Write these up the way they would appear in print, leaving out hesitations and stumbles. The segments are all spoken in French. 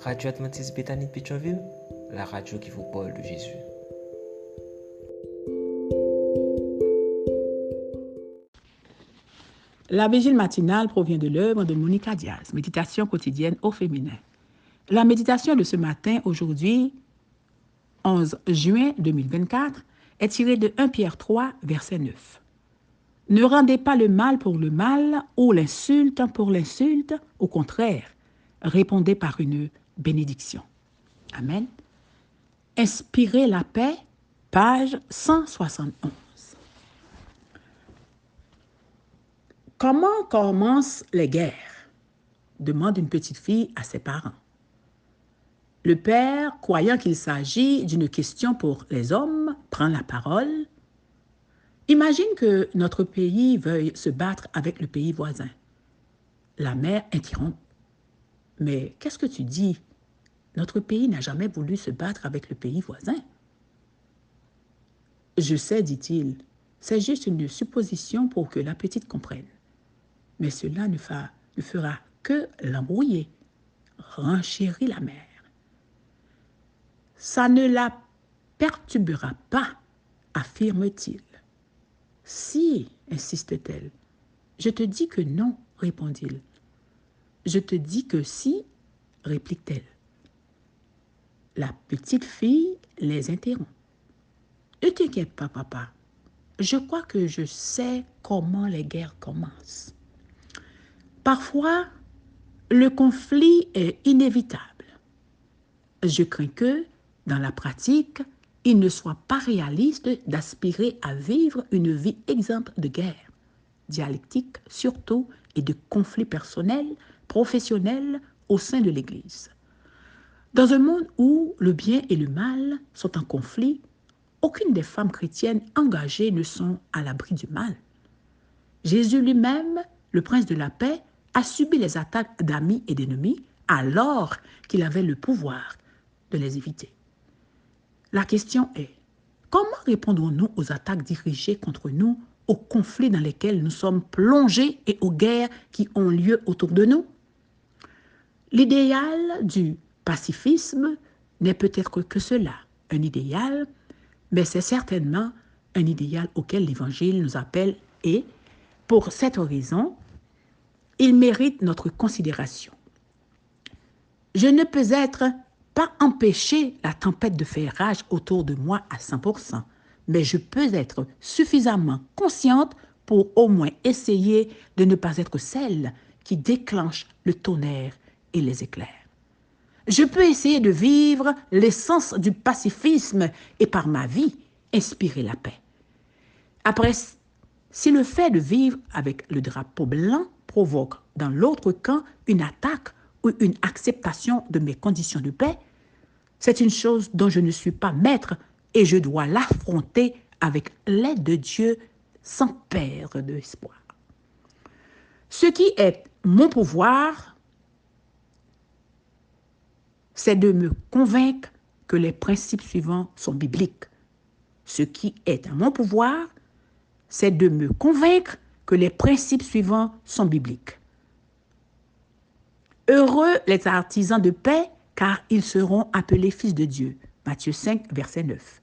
Radio Adventiste Bethany de Pétionville, la radio qui vous parle de Jésus. La vigile matinale provient de l'œuvre de Monica Diaz, Méditation quotidienne au féminin. La méditation de ce matin, aujourd'hui, 11 juin 2024, est tirée de 1 Pierre 3, verset 9. Ne rendez pas le mal pour le mal ou l'insulte pour l'insulte, au contraire, répondez par une bénédiction. Amen. Inspirez la paix, page 171. Comment commencent les guerres? Demande une petite fille à ses parents. Le père, croyant qu'il s'agit d'une question pour les hommes, prend la parole. Imagine que notre pays veuille se battre avec le pays voisin. La mère interrompt. Mais qu'est-ce que tu dis? Notre pays n'a jamais voulu se battre avec le pays voisin. Je sais, dit-il, c'est juste une supposition pour que la petite comprenne. Mais cela ne fera que l'embrouiller, renchérit la mère. Ça ne la perturbera pas, affirme-t-il. Si, insiste-t-elle. Je te dis que non, répond-il. Je te dis que si, réplique-t-elle. La petite fille les interrompt. Ne t'inquiète pas, papa. Je crois que je sais comment les guerres commencent. Parfois, le conflit est inévitable. Je crains que, dans la pratique, il ne soit pas réaliste d'aspirer à vivre une vie exempte de guerre, dialectique surtout et de conflits personnels, professionnels au sein de l'Église. Dans un monde où le bien et le mal sont en conflit, aucune des femmes chrétiennes engagées ne sont à l'abri du mal. Jésus lui-même, le prince de la paix, a subi les attaques d'amis et d'ennemis alors qu'il avait le pouvoir de les éviter. La question est, comment répondons-nous aux attaques dirigées contre nous, aux conflits dans lesquels nous sommes plongés et aux guerres qui ont lieu autour de nous? L'idéal du pacifisme n'est peut-être que cela, un idéal, mais c'est certainement un idéal auquel l'Évangile nous appelle et, pour cette raison, il mérite notre considération. Je ne peux pas empêcher la tempête de faire rage autour de moi à 100%, mais je peux être suffisamment consciente pour au moins essayer de ne pas être celle qui déclenche le tonnerre et les éclairs. Je peux essayer de vivre l'essence du pacifisme et par ma vie inspirer la paix. Après, si le fait de vivre avec le drapeau blanc provoque dans l'autre camp une attaque ou une acceptation de mes conditions de paix, c'est une chose dont je ne suis pas maître et je dois l'affronter avec l'aide de Dieu sans perdre de espoir. Ce qui est mon pouvoir, c'est de me convaincre que les principes suivants sont bibliques. Ce qui est à mon pouvoir, c'est de me convaincre que les principes suivants sont bibliques. Heureux les artisans de paix, car ils seront appelés fils de Dieu. Matthieu 5, verset 9.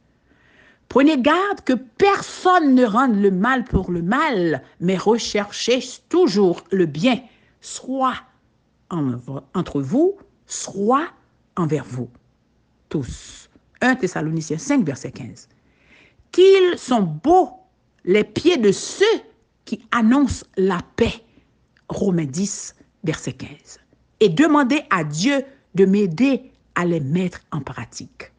Prenez garde que personne ne rende le mal pour le mal, mais recherchez toujours le bien, soit entre vous, soit envers vous. Tous. 1 Thessaloniciens 5, verset 15. Qu'ils sont beaux les pieds de ceux qui annoncent la paix. Romains 10, verset 15. Et demandez à Dieu de m'aider à les mettre en pratique.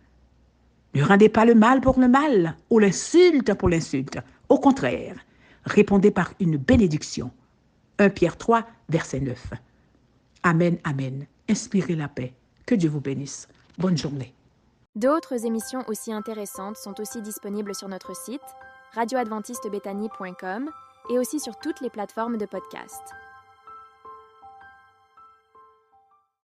Ne rendez pas le mal pour le mal ou l'insulte pour l'insulte. Au contraire, répondez par une bénédiction. 1 Pierre 3, verset 9. Amen, amen. Inspirez la paix. Que Dieu vous bénisse. Bonne journée. D'autres émissions aussi intéressantes sont aussi disponibles sur notre site radioadventistebethany.com et aussi sur toutes les plateformes de podcast.